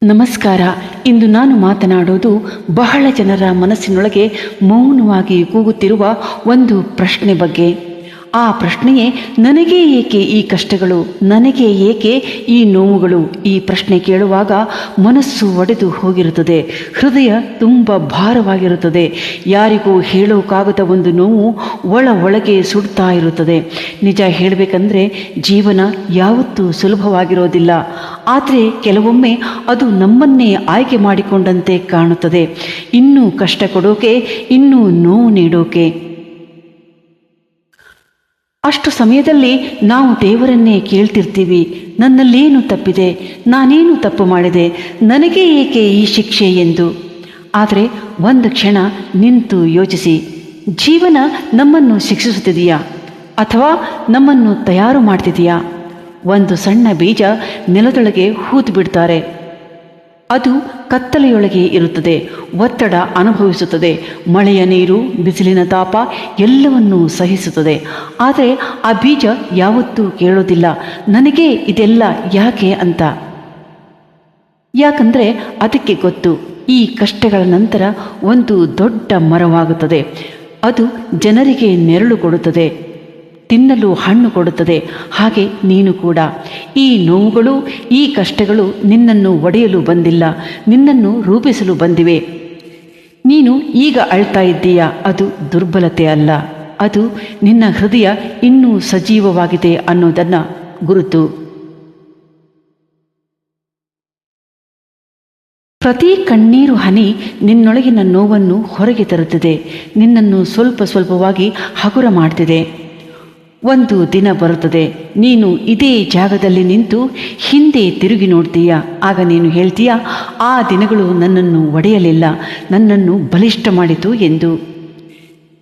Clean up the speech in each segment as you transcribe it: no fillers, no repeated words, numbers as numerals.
ನಮಸ್ಕಾರ. ಇಂದು ನಾನು ಮಾತನಾಡೋದು ಬಹಳ ಜನರ ಮನಸ್ಸಿನೊಳಗೆ ಮೌನವಾಗಿ ಕೂಗುತ್ತಿರುವ ಒಂದು ಪ್ರಶ್ನೆ ಬಗ್ಗೆ. ಆ ಪ್ರಶ್ನೆಯೇ, ನನಗೇ ಏಕೆ ಈ ಕಷ್ಟಗಳು, ನನಗೇ ಏಕೆ ಈ ನೋವುಗಳು? ಈ ಪ್ರಶ್ನೆ ಕೇಳುವಾಗ ಮನಸ್ಸು ಒಡೆದು ಹೋಗಿರುತ್ತದೆ, ಹೃದಯ ತುಂಬ ಭಾರವಾಗಿರುತ್ತದೆ. ಯಾರಿಗೂ ಹೇಳೋಕ್ಕಾಗದ ಒಂದು ನೋವು ಒಳಗೆ ಸುಡ್ತಾ ಇರುತ್ತದೆ. ನಿಜ ಹೇಳಬೇಕಂದ್ರೆ ಜೀವನ ಯಾವತ್ತೂ ಸುಲಭವಾಗಿರೋದಿಲ್ಲ. ಆದರೆ ಕೆಲವೊಮ್ಮೆ ಅದು ನಮ್ಮನ್ನೇ ಆಯ್ಕೆ ಮಾಡಿಕೊಂಡಂತೆ ಕಾಣುತ್ತದೆ, ಇನ್ನೂ ಕಷ್ಟ ಕೊಡೋಕೆ, ಇನ್ನೂ ನೋವು ನೀಡೋಕೆ. ಅಷ್ಟು ಸಮಯದಲ್ಲಿ ನಾವು ದೇವರನ್ನೇ ಕೇಳ್ತಿರ್ತೀವಿ, ನನ್ನಲ್ಲೇನು ತಪ್ಪಿದೆ, ನಾನೇನು ತಪ್ಪು ಮಾಡಿದೆ, ನನಗೇ ಏಕೆ ಈ ಶಿಕ್ಷೆ ಎಂದು. ಆದರೆ ಒಂದು ಕ್ಷಣ ನಿಂತು ಯೋಚಿಸಿ, ಜೀವನ ನಮ್ಮನ್ನು ಶಿಕ್ಷಿಸುತ್ತಿದೆಯಾ ಅಥವಾ ನಮ್ಮನ್ನು ತಯಾರು ಮಾಡ್ತಿದೆಯಾ? ಒಂದು ಸಣ್ಣ ಬೀಜ ನೆಲದೊಳಗೆ ಹೂತು ಬಿಡ್ತಾರೆ. ಅದು ಕತ್ತಲೆಯೊಳಗೆ ಇರುತ್ತದೆ, ಒತ್ತಡ ಅನುಭವಿಸುತ್ತದೆ, ಮಳೆಯ ನೀರು, ಬಿಸಿಲಿನ ತಾಪ ಎಲ್ಲವನ್ನೂ ಸಹಿಸುತ್ತದೆ. ಆದರೆ ಆ ಬೀಜ ಯಾವತ್ತೂ ಕೇಳೋದಿಲ್ಲ, ನನಗೆ ಇದೆಲ್ಲ ಯಾಕೆ ಅಂತ. ಯಾಕಂದರೆ ಅದಕ್ಕೆ ಗೊತ್ತು, ಈ ಕಷ್ಟಗಳ ನಂತರ ಒಂದು ದೊಡ್ಡ ಮರವಾಗುತ್ತದೆ. ಅದು ಜನರಿಗೆ ನೆರಳು ಕೊಡುತ್ತದೆ, ತಿನ್ನಲು ಹಣ್ಣು ಕೊಡುತ್ತದೆ. ಹಾಗೆ ನೀನು ಕೂಡ. ಈ ನೋವುಗಳು, ಈ ಕಷ್ಟಗಳು ನಿನ್ನನ್ನು ಒಡೆಯಲು ಬಂದಿಲ್ಲ, ನಿನ್ನನ್ನು ರೂಪಿಸಲು ಬಂದಿವೆ. ನೀನು ಈಗ ಅಳ್ತಾ ಇದ್ದೀಯಾ, ಅದು ದುರ್ಬಲತೆ ಅಲ್ಲ, ಅದು ನಿನ್ನ ಹೃದಯ ಇನ್ನೂ ಸಜೀವವಾಗಿದೆ ಅನ್ನೋದನ್ನು ಗುರುತು. ಪ್ರತಿ ಕಣ್ಣೀರು ಹನಿ ನಿನ್ನೊಳಗಿನ ನೋವನ್ನು ಹೊರಗೆ ತರುತ್ತದೆ, ನಿನ್ನನ್ನು ಸ್ವಲ್ಪ ಸ್ವಲ್ಪವಾಗಿ ಹಗುರ ಮಾಡ್ತಿದೆ. ಒಂದು ದಿನ ಬರುತ್ತದೆ, ನೀನು ಇದೇ ಜಾಗದಲ್ಲಿ ನಿಂತು ಹಿಂದೆ ತಿರುಗಿ ನೋಡ್ತೀಯ. ಆಗ ನೀನು ಹೇಳ್ತೀಯ, ಆ ದಿನಗಳು ನನ್ನನ್ನು ಒಡೆಯಲಿಲ್ಲ, ನನ್ನನ್ನು ಬಲಿಷ್ಠ ಮಾಡಿತು ಎಂದು.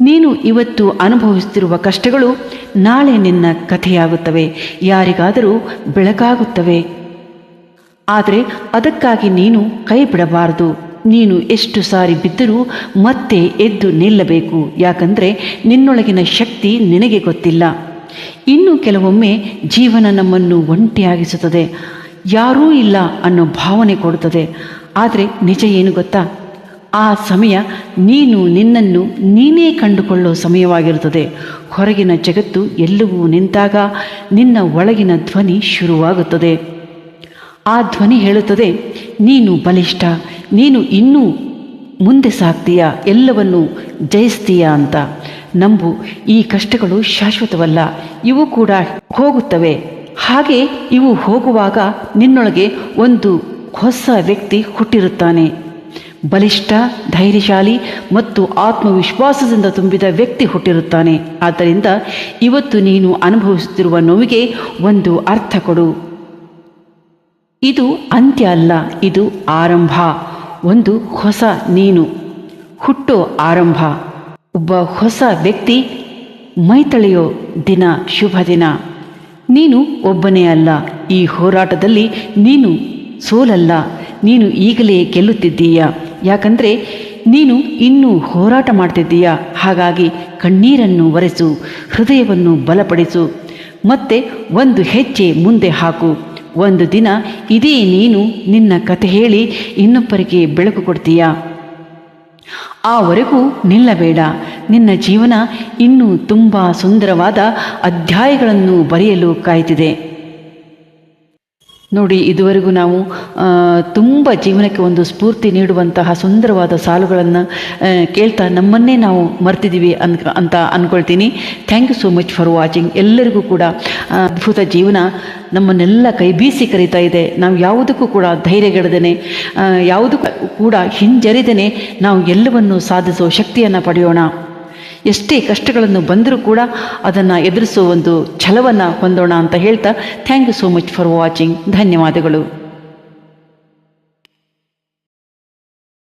ನೀನು ಇವತ್ತು ಅನುಭವಿಸುತ್ತಿರುವ ಕಷ್ಟಗಳು ನಾಳೆ ನಿನ್ನ ಕಥೆಯಾಗುತ್ತವೆ, ಯಾರಿಗಾದರೂ ಬೆಳಕಾಗುತ್ತವೆ. ಆದರೆ ಅದಕ್ಕಾಗಿ ನೀನು ಕೈ ಬಿಡಬಾರದು. ನೀನು ಎಷ್ಟು ಸಾರಿ ಬಿದ್ದರೂ ಮತ್ತೆ ಎದ್ದು ನಿಲ್ಲಬೇಕು. ಯಾಕಂದರೆ ನಿನ್ನೊಳಗಿನ ಶಕ್ತಿ ನಿನಗೆ ಗೊತ್ತಿಲ್ಲ. ಇನ್ನು ಕೆಲವೊಮ್ಮೆ ಜೀವನ ನಮ್ಮನ್ನು ಒಂಟಿಯಾಗಿಸುತ್ತದೆ, ಯಾರೂ ಇಲ್ಲ ಅನ್ನೋ ಭಾವನೆ ಕೊಡುತ್ತದೆ. ಆದರೆ ನಿಜ ಏನು ಗೊತ್ತಾ? ಆ ಸಮಯ ನೀನು ನಿನ್ನನ್ನು ನೀನೇ ಕಂಡುಕೊಳ್ಳೋ ಸಮಯವಾಗಿರುತ್ತದೆ. ಹೊರಗಿನ ಜಗತ್ತು ಎಲ್ಲವೂ ನಿಂತಾಗ ನಿನ್ನ ಒಳಗಿನ ಧ್ವನಿ ಶುರುವಾಗುತ್ತದೆ. ಆ ಧ್ವನಿ ಹೇಳುತ್ತದೆ, ನೀನು ಬಲಿಷ್ಠ, ನೀನು ಇನ್ನೂ ಮುಂದೆ ಸಾಗ್ತೀಯ, ಎಲ್ಲವನ್ನು ಜಯಿಸ್ತೀಯ ಅಂತ. ನಂಬು, ಈ ಕಷ್ಟಗಳು ಶಾಶ್ವತವಲ್ಲ, ಇವು ಕೂಡ ಹೋಗುತ್ತವೆ. ಹಾಗೆ ಇವು ಹೋಗುವಾಗ ನಿನ್ನೊಳಗೆ ಒಂದು ಹೊಸ ವ್ಯಕ್ತಿ ಹುಟ್ಟಿರುತ್ತಾನೆ. ಬಲಿಷ್ಠ, ಧೈರ್ಯಶಾಲಿ ಮತ್ತು ಆತ್ಮವಿಶ್ವಾಸದಿಂದ ತುಂಬಿದ ವ್ಯಕ್ತಿ ಹುಟ್ಟಿರುತ್ತಾನೆ. ಆದ್ದರಿಂದ ಇವತ್ತು ನೀನು ಅನುಭವಿಸುತ್ತಿರುವ ನೋವಿಗೆ ಒಂದು ಅರ್ಥ ಕೊಡು. ಇದು ಅಂತ್ಯ ಅಲ್ಲ, ಇದು ಆರಂಭ. ಒಂದು ಹೊಸ ನೀನು ಹುಟ್ಟೋ ಆರಂಭ. ಒಬ್ಬ ಹೊಸ ವ್ಯಕ್ತಿ ಮೈತಳೆಯೋ ದಿನ, ಶುಭ ದಿನ. ನೀನು ಒಬ್ಬನೇ ಅಲ್ಲ, ಈ ಹೋರಾಟದಲ್ಲಿ ನೀನು ಸೋಲಲ್ಲ, ನೀನು ಈಗಲೇ ಗೆಲ್ಲುತ್ತಿದ್ದೀಯ. ಯಾಕಂದರೆ ನೀನು ಇನ್ನೂ ಹೋರಾಟ ಮಾಡ್ತಿದ್ದೀಯ. ಹಾಗಾಗಿ ಕಣ್ಣೀರನ್ನು ಒರೆಸು, ಹೃದಯವನ್ನು ಬಲಪಡಿಸು, ಮತ್ತೆ ಒಂದು ಹೆಜ್ಜೆ ಮುಂದೆ ಹಾಕು. ಒಂದು ದಿನ ಇದೇ ನೀನು ನಿನ್ನ ಕಥೆ ಹೇಳಿ ಇನ್ನೊಬ್ಬರಿಗೆ ಬೆಳಕು ಕೊಡ್ತೀಯ. ಆವರೆಗೂ ನಿಲ್ಲಬೇಡ. ನಿನ್ನ ಜೀವನ ಇನ್ನೂ ತುಂಬ ಸುಂದರವಾದ ಅಧ್ಯಾಯಗಳನ್ನು ಬರೆಯಲು ಕಾಯ್ತಿದೆ. ನೋಡಿ, ಇದುವರೆಗೂ ನಾವು ತುಂಬ ಜೀವನಕ್ಕೆ ಒಂದು ಸ್ಫೂರ್ತಿ ನೀಡುವಂತಹ ಸುಂದರವಾದ ಸಾಲುಗಳನ್ನು ಕೇಳ್ತಾ ನಮ್ಮನ್ನೇ ನಾವು ಮರ್ತಿದ್ದೀವಿ ಅಂತ ಅಂದ್ಕೊಳ್ತೀನಿ. Thank you so much for watching. ಎಲ್ಲರಿಗೂ ಕೂಡ ಅದ್ಭುತ ಜೀವನ ನಮ್ಮನ್ನೆಲ್ಲ ಕೈ ಬೀಸಿ ಕರೀತಾ ಇದೆ. ನಾವು ಯಾವುದಕ್ಕೂ ಕೂಡ ಧೈರ್ಯಗೆಡದೇನೆ, ಯಾವುದಕ್ಕೂ ಕೂಡ ಹಿಂಜರಿದೇನೆ ನಾವು ಎಲ್ಲವನ್ನು ಸಾಧಿಸೋ ಶಕ್ತಿಯನ್ನು ಪಡೆಯೋಣ. ಎಷ್ಟೇ ಕಷ್ಟಗಳನ್ನು ಬಂದರೂ ಕೂಡ ಅದನ್ನು ಎದುರಿಸೋ ಒಂದು ಛಲವನ್ನು ಹೊಂದೋಣ ಅಂತ ಹೇಳ್ತಾ thank you so much for watching. ಧನ್ಯವಾದಗಳು.